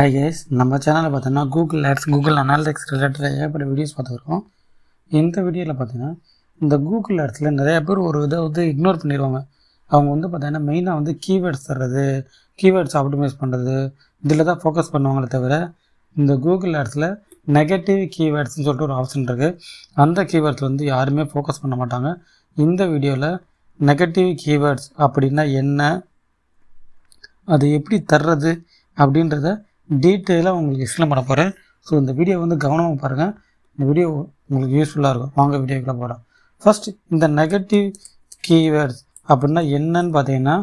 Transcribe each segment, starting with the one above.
Hi guys, நம்ம சேனலில் பார்த்தோன்னா கூகுள் ஆட்ஸ், கூகுள் அனாலிட்டிக்ஸ் ரிலேட்டடாக ஏகப்பட்ட வீடியோஸ் பார்த்துருக்கோம். இந்த வீடியோவில் பார்த்தீங்கன்னா இந்த கூகுள் ஆட்ஸில் நிறையா பேர் ஒரு இதை இக்னோர் பண்ணிடுவாங்க. அவங்க பார்த்தீங்கன்னா மெயினாக கீவேர்ட்ஸ் தர்றது, கீவேர்ட்ஸ் ஆப்டிமைஸ் பண்ணுறது, இதில் தான் ஃபோக்கஸ் பண்ணுவாங்களே தவிர இந்த கூகுள் ஆட்ஸில் நெகட்டிவ் கீவேர்ட்ஸ்னு சொல்லிட்டு ஒரு ஆப்ஷன் இருக்குது. அந்த கீவேர்ட்ஸ் யாருமே ஃபோக்கஸ் பண்ண மாட்டாங்க. இந்த வீடியோவில் நெகட்டிவ் கீவேர்ட்ஸ் அப்படின்னா என்ன, அது எப்படி தர்றது அப்படின்றத டீட்டெயிலாக உங்களுக்கு எக்ஸ்பிளைன் பண்ண போகிறேன். ஸோ இந்த வீடியோ கவனமாக பாருங்கள். இந்த வீடியோ உங்களுக்கு யூஸ்ஃபுல்லாக இருக்கும். வாங்க வீடியோக்குள்ளே போகிறோம். ஃபஸ்ட்டு இந்த நெகட்டிவ் கீவேர்ட்ஸ் அப்படின்னா என்னன்னு பார்த்தீங்கன்னா,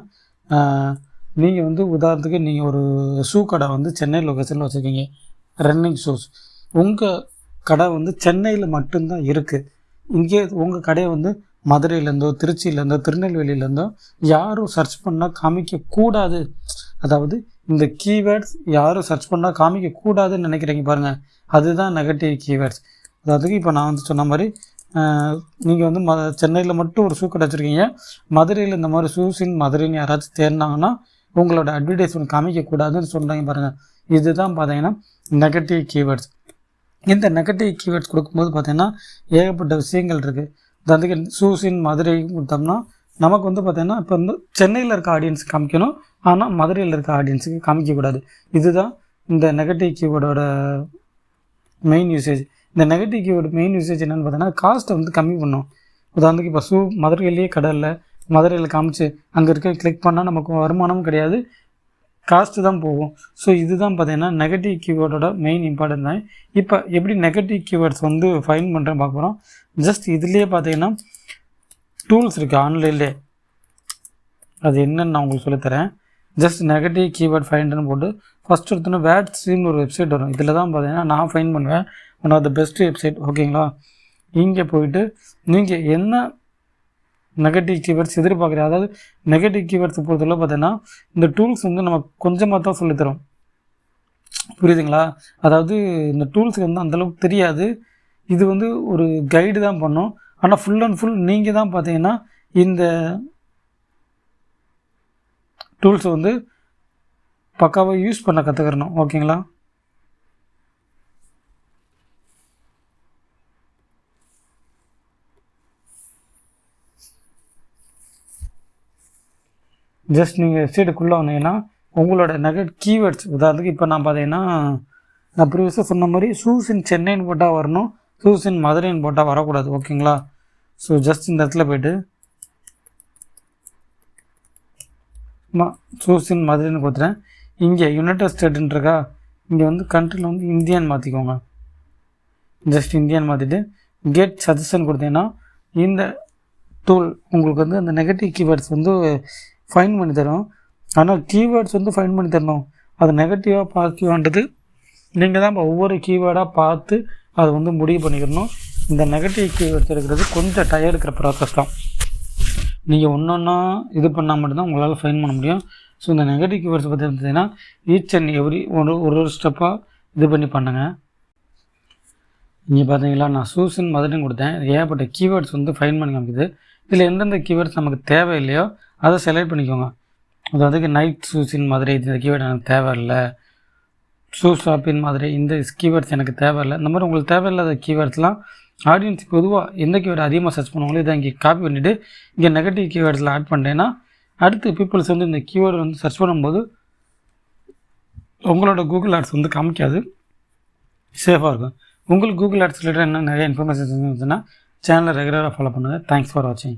நீங்கள் உதாரணத்துக்கு நீங்கள் ஒரு ஷூ கடை சென்னை லொக்கேஷனில் வச்சுருக்கீங்க, ரன்னிங் ஷூஸ். உங்கள் கடை சென்னையில் மட்டும்தான் இருக்குது. இங்கே உங்கள் கடையை மதுரையிலேருந்தோ திருச்சியிலேருந்தோ திருநெல்வேலியிலேருந்தோ யாரும் சர்ச் பண்ணால் காமிக்கக்கூடாது. அதாவது இந்த கீவேர்ட்ஸ் யாரும் சர்ச் பண்ணால் காமிக்கக்கூடாதுன்னு நினைக்கிறீங்க பாருங்கள், அதுதான் நெகட்டிவ் கீவேர்ட்ஸ். அதாவது இப்போ நான் சொன்ன மாதிரி நீங்கள் சென்னையில் மட்டும் ஒரு ஷூ கடை வச்சுருக்கீங்க, மதுரையில் இந்த மாதிரி ஷூஸ் இன் மதுரைன்னு யாராச்சும் தேடினாங்கன்னா உங்களோட அட்வர்டைஸ்மெண்ட் காமிக்கக்கூடாதுன்னு சொல்கிறாங்க பாருங்கள். இதுதான் பார்த்தீங்கன்னா நெகட்டிவ் கீவேர்ட்ஸ். இந்த நெகட்டிவ் கீவேர்ட்ஸ் கொடுக்கும்போது பார்த்தீங்கன்னா ஏகப்பட்ட விஷயங்கள் இருக்குது. அதாவது ஷூஸ் இன் மதுரை கொடுத்தோம்னா நமக்கு பார்த்தீங்கன்னா இப்போ சென்னையில் இருக்க ஆடியன்ஸுக்கு காமிக்கணும், ஆனால் மதுரையில் இருக்க ஆடியன்ஸுக்கு காமிக்கக்கூடாது. இதுதான் இந்த நெகட்டிவ் கீவேர்டோட மெயின் யூசேஜ். இந்த நெகட்டிவ் கீவேர்டு மெயின் யூசேஜ் என்னென்னு பார்த்தீங்கன்னா காஸ்ட்டை கம்மி பண்ணும். உதாரணத்துக்கு இப்போ ஷூ மதுரையிலேயே கடை இல்லை, மதுரையில் காமிச்சு அங்கே இருக்க கிளிக் பண்ணால் நமக்கு வருமானமும் கிடையாது, காஸ்ட்டு தான் போகும். ஸோ இதுதான் பார்த்தீங்கன்னா நெகட்டிவ் கீவேர்டோட மெயின் இம்பார்ட்டன்ட் தான். இப்போ எப்படி நெகட்டிவ் கீவேர்ட்ஸ் ஃபைண்ட் பண்ணுறேன்னு பார்க்க போகிறோம். ஜஸ்ட் இதுலேயே பார்த்தீங்கன்னா டூல்ஸ் இருக்குது ஆன்லைன்லேயே, அது என்னென்னு நான் உங்களுக்கு சொல்லித்தரேன். ஜஸ்ட் நெகட்டிவ் கீவேர்ட் ஃபைண்டுன்னு போட்டு ஃபஸ்ட் எடுத்தோன்னா வேட்ஸ்ன்னு ஒரு வெப்சைட் வரும். இதில் தான் பார்த்தீங்கன்னா நான் ஃபைண்ட் பண்ணுவேன், one of the best website. ஓகேங்களா, இங்கே போயிட்டு நீங்கள் என்ன நெகட்டிவ் கீவேர்ட்ஸ் எதிர்பார்க்குறேன், அதாவது நெகட்டிவ் கீவேர்ட்ஸ் பொறுத்தவரை பார்த்தீங்கன்னா இந்த டூல்ஸ் நம்ம கொஞ்சமாக தான் சொல்லித்தரோம். புரியுதுங்களா? அதாவது இந்த டூல்ஸுக்கு அந்தளவுக்கு தெரியாது. இது ஒரு கைடு தான் பண்ணோம். ஆனால் ஃபுல் அண்ட் ஃபுல் நீங்கள் தான் பார்த்தீங்கன்னா இந்த டூல்ஸை பக்காவாக யூஸ் பண்ண கற்றுக்கிறணும். ஓகேங்களா? ஜஸ்ட் நீங்கள் வெப்சைட்டுக்குள்ளே வந்தீங்கன்னா உங்களோட கீவேர்ட்ஸ், உதாரணத்துக்கு இப்போ நான் பார்த்தீங்கன்னா நான் ப்ரீவியஸாக சொன்ன மாதிரி ஷூஸ் இன் சென்னைன்னு போட்டால் வரணும், ஷூஸ் இன் மதுரைன்னு போட்டால் வரக்கூடாது. ஓகேங்களா? ஸோ ஜஸ்ட் இந்த இடத்துல போய்ட்டு ஷூஸ் இன் மதுரைன்னு கொடுத்துறேன். இங்கே யுனைடெட் ஸ்டேட்டுன்னு இருக்கா, இங்கே கண்ட்ரியில் இந்தியான்னு மாற்றிக்கோங்க. ஜஸ்ட் இந்தியான்னு மாற்றிட்டு கெட் சஜஷன் கொடுத்தீங்கன்னா இந்த டூல் உங்களுக்கு அந்த நெகட்டிவ் கீவேர்ட்ஸ் ஃபைண்ட் பண்ணி தரும். ஆனால் கீவேர்ட்ஸ் ஃபைண்ட் பண்ணி தரணும், அது நெகட்டிவாக பாசிட்டிவான்றது நீங்கள் தான் ஒவ்வொரு கீவேர்டாக பார்த்து அதை முடிவு பண்ணிக்கணும். இந்த நெகட்டிவ் கீவேர்ட்ஸ் இருக்கிறது கொஞ்சம் டயர் இருக்கிற ப்ராசஸ் தான். நீங்கள் ஒன்றா இது பண்ணால் மட்டும்தான் உங்களால் ஃபைண்ட் பண்ண முடியும். ஸோ இந்த நெகட்டிவ் கீவேர்ட்ஸ் பற்றி இருந்ததுன்னா ஈச் அண்ட் எவ்ரி ஒரு ஸ்டெப்பாக இது பண்ணி பண்ணுங்கள். இங்கே பார்த்தீங்களா, நான் ஷூஸ்ன்னு மதுரைன்னு கொடுத்தேன். ஏகப்பட்ட கீவேர்ட்ஸ் ஃபைண்ட் பண்ணி காமிக்குது. இதில் எந்தெந்த கீவேர்ட்ஸ் நமக்கு தேவையில்லையோ அதை செலக்ட் பண்ணிக்கோங்க. அதாவது நைட் ஷூஸ் இன் மதுரை இந்த கீவேர்டு எனக்கு தேவையில்லை, ஷூ ஷாப் இன் மதுரை இந்த கீவேர்ட்ஸ் எனக்கு தேவையில்லை. இந்த மாதிரி உங்களுக்கு தேவையில்லாத கீவேர்ட்ஸ்லாம் ஆடியன்ஸ் பொதுவாக எந்த கீவேர்டு அதிகமாக சர்ச் பண்ணுவாங்களோ இதை இங்கே காப்பி பண்ணிவிட்டு இங்கே நெகட்டிவ் கீவேர்ட்ஸில் ஆட் பண்ணிட்டேன்னா அடுத்து பீப்புள்ஸ் இந்த கீவேர்டு சர்ச் பண்ணும்போது உங்களோட கூகுள் ஆட்ஸ் காமிக்காது, சேஃபாக இருக்கும். உங்களுக்கு கூகுள் ஆட்ஸ் ரிலேட்டட் என்ன நிறைய இன்ஃபர்மேஷன் இருந்துச்சுன்னா சேனலை ரெகுலராக ஃபாலோ பண்ணுங்கள். தேங்க்ஸ் ஃபார் வாட்சிங்.